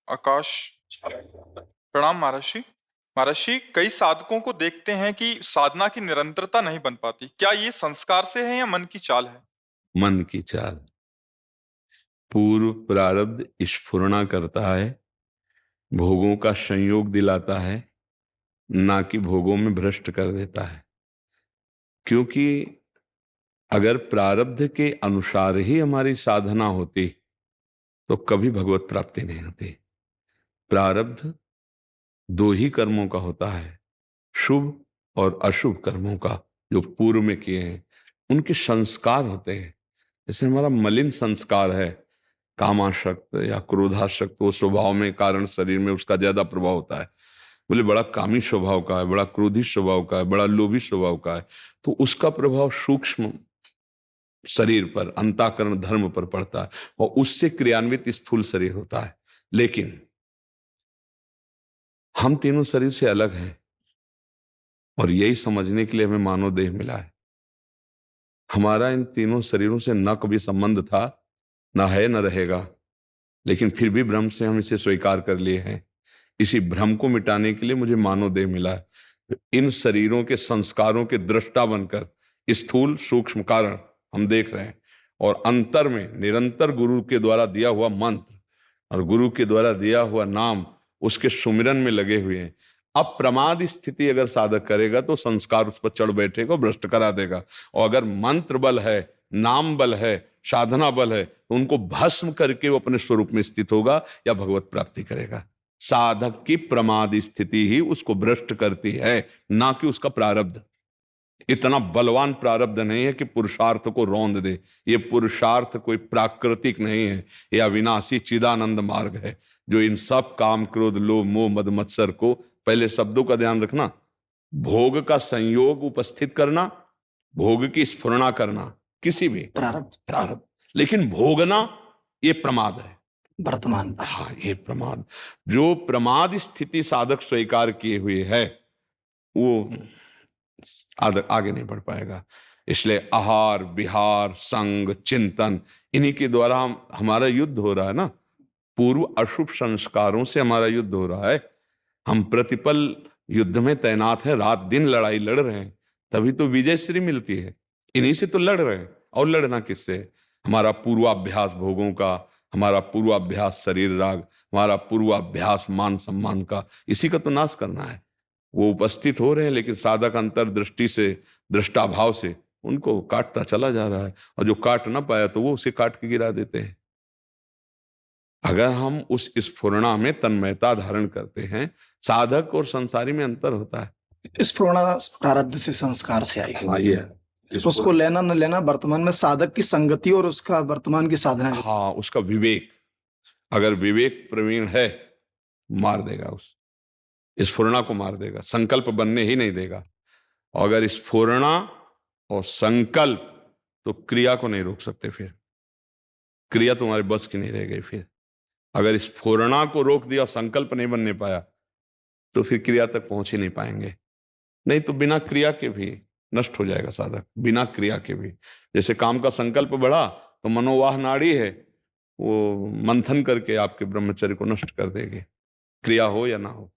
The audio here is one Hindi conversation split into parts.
आकाश। प्रणाम महर्षि। महर्षि, कई साधकों को देखते हैं कि साधना की निरंतरता नहीं बन पाती। क्या ये संस्कार से है या मन की चाल है? मन की चाल। पूर्व प्रारब्ध स्फुरना करता है, भोगों का संयोग दिलाता है, ना कि भोगों में भ्रष्ट कर देता है। क्योंकि अगर प्रारब्ध के अनुसार ही हमारी साधना होती तो कभी भगवत प्राप्ति नहीं होती। प्रारब्ध दो ही कर्मों का होता है, शुभ और अशुभ कर्मों का। जो पूर्व में किए हैं उनके संस्कार होते हैं। जैसे हमारा मलिन संस्कार है, कामाशक्त या क्रोधाशक्त, वो स्वभाव में कारण शरीर में उसका ज्यादा प्रभाव होता है। बोले बड़ा कामी स्वभाव का है, बड़ा क्रोधी स्वभाव का है, बड़ा लोभी स्वभाव का है, तो उसका प्रभाव सूक्ष्म शरीर पर, अंतःकरण धर्म पर पड़ता है और उससे क्रियान्वित स्थूल शरीर होता है। लेकिन हम तीनों शरीर से अलग हैं और यही समझने के लिए हमें मानव देह मिला है। हमारा इन तीनों शरीरों से न कभी संबंध था, न है, न रहेगा, लेकिन फिर भी भ्रम से हम इसे स्वीकार कर लिए हैं। इसी भ्रम को मिटाने के लिए मुझे मानव देह मिला है। इन शरीरों के संस्कारों के दृष्टा बनकर स्थूल सूक्ष्म कारण हम देख रहे हैं और अंतर में निरंतर गुरु के द्वारा दिया हुआ मंत्र और गुरु के द्वारा दिया हुआ नाम, उसके सुमिरन में लगे हुए हैं। अब प्रमाद स्थिति अगर साधक करेगा तो संस्कार उस पर चढ़ बैठेगा, भ्रष्ट करा देगा। और अगर मंत्र बल है, नाम बल है, साधना बल है, तो उनको भस्म करके वो अपने स्वरूप में स्थित होगा या भगवत प्राप्ति करेगा। साधक की प्रमाद स्थिति ही उसको भ्रष्ट करती है, ना कि उसका प्रारब्ध। इतना बलवान प्रारब्ध नहीं है कि पुरुषार्थ को रौंद दे। ये पुरुषार्थ कोई प्राकृतिक नहीं है, यह अविनाशी चिदानंद मार्ग है, जो इन सब काम क्रोध लोभ मोह मद मत्सर को, पहले शब्दों का ध्यान रखना, भोग का संयोग उपस्थित करना, भोग की स्फुरना करना, किसी भी प्रारब्ध प्रारब्ध, लेकिन भोगना ये प्रमाद है, वर्तमान। हाँ ये प्रमाद। जो प्रमाद स्थिति साधक स्वीकार किए हुए है वो आगे नहीं बढ़ पाएगा। इसलिए आहार विहार संग चिंतन, इन्हीं के द्वारा हमारा युद्ध हो रहा है ना। पूर्व अशुभ संस्कारों से हमारा युद्ध हो रहा है। हम प्रतिपल युद्ध में तैनात हैं, रात दिन लड़ाई लड़ रहे हैं, तभी तो विजय श्री मिलती है। इन्हीं से तो लड़ रहे हैं। और लड़ना किससे? हमारा पूर्वाभ्यास भोगों का, हमारा पूर्वाभ्यास शरीर राग, हमारा पूर्वाभ्यास मान सम्मान का, इसी का तो नाश करना है। वो उपस्थित हो रहे हैं, लेकिन साधक अंतर्दृष्टि से, दृष्टाभाव से उनको काटता चला जा रहा है, और जो काट ना पाया तो वो उसे काट के गिरा देते हैं। अगर हम उस स्फुरणा में तन्मयता धारण करते हैं, साधक और संसारी में अंतर होता है। स्फुरणा प्रारब्ध से संस्कार से आई हाँ ये तो उसको लेना न लेना वर्तमान में साधक की संगति और उसका वर्तमान की साधना। हाँ, उसका विवेक, अगर विवेक प्रवीण है, मार देगा, उस स्फुरणा को मार देगा, संकल्प बनने ही नहीं देगा। और अगर स्फुरणा और संकल्प, तो क्रिया को नहीं रोक सकते, फिर क्रिया तुम्हारे बस की नहीं रह गई। फिर अगर स्फुरणा को रोक दिया और संकल्प नहीं बनने पाया तो फिर क्रिया तक पहुंच ही नहीं पाएंगे। नहीं तो बिना क्रिया के भी नष्ट हो जाएगा साधक, बिना क्रिया के भी। जैसे काम का संकल्प बढ़ा तो मनोवाह नाड़ी है, वो मंथन करके आपके ब्रह्मचर्य को नष्ट कर देगी, क्रिया हो या ना हो।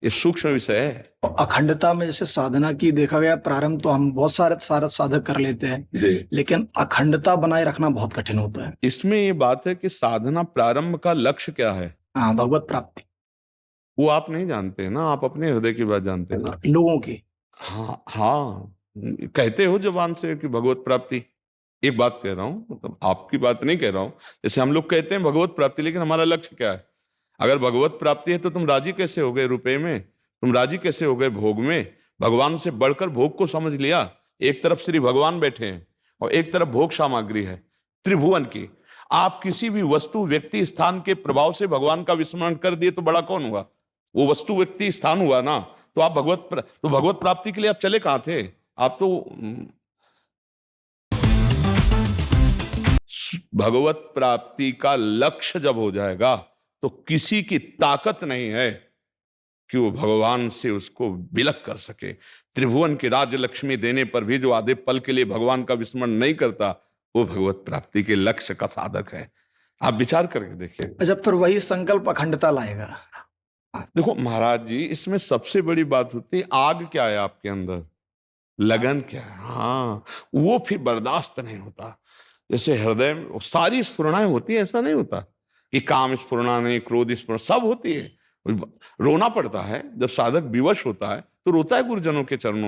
ये सूक्ष्म विषय है। अखंडता में जैसे साधना की देखा गया, प्रारंभ तो हम बहुत सारे साधक कर लेते हैं, लेकिन अखंडता बनाए रखना बहुत कठिन होता है। इसमें ये बात है कि साधना प्रारंभ का लक्ष्य क्या है? हाँ, भगवत प्राप्ति। वो आप नहीं जानते हैं ना, आप अपने हृदय की बात जानते हैं ना, लोगों की। हाँ हाँ, कहते हो जबान से कि भगवत प्राप्ति। एक बात कह रहा हूं, मतलब आपकी बात नहीं कह रहा हूं। जैसे हम लोग कहते हैं भगवत प्राप्ति, लेकिन हमारा लक्ष्य क्या है? अगर भगवत प्राप्ति है तो तुम राजी कैसे हो गए रुपए में? तुम राजी कैसे हो गए भोग में? भगवान से बढ़कर भोग को समझ लिया। एक तरफ श्री भगवान बैठे हैं और एक तरफ भोग सामग्री है त्रिभुवन की। आप किसी भी वस्तु व्यक्ति स्थान के प्रभाव से भगवान का विस्मरण कर दिए तो बड़ा कौन हुआ? वो वस्तु व्यक्ति स्थान हुआ ना। तो आप भगवत प्राप्ति के लिए आप चले कहां थे? आप तो भगवत प्राप्ति का लक्ष्य जब हो जाएगा तो किसी की ताकत नहीं है कि वो भगवान से उसको विलक कर सके। त्रिभुवन की राज्य लक्ष्मी देने पर भी जो आधे पल के लिए भगवान का विस्मरण नहीं करता, वो भगवत प्राप्ति के लक्ष्य का साधक है। आप विचार करके देखिए। अच्छा, फिर वही संकल्प अखंडता लाएगा। देखो महाराज जी, इसमें सबसे बड़ी बात होती है आग क्या है आपके अंदर, लगन क्या है। हाँ, वो फिर बर्दाश्त नहीं होता। जैसे हृदय में सारी स्फुरणाएं होती है, ऐसा नहीं होता कि काम स्फुरना नहीं, क्रोध स्फुरना, सब होती है। रोना पड़ता है जब साधक विवश होता है, तो रोता है गुरुजनों के चरणों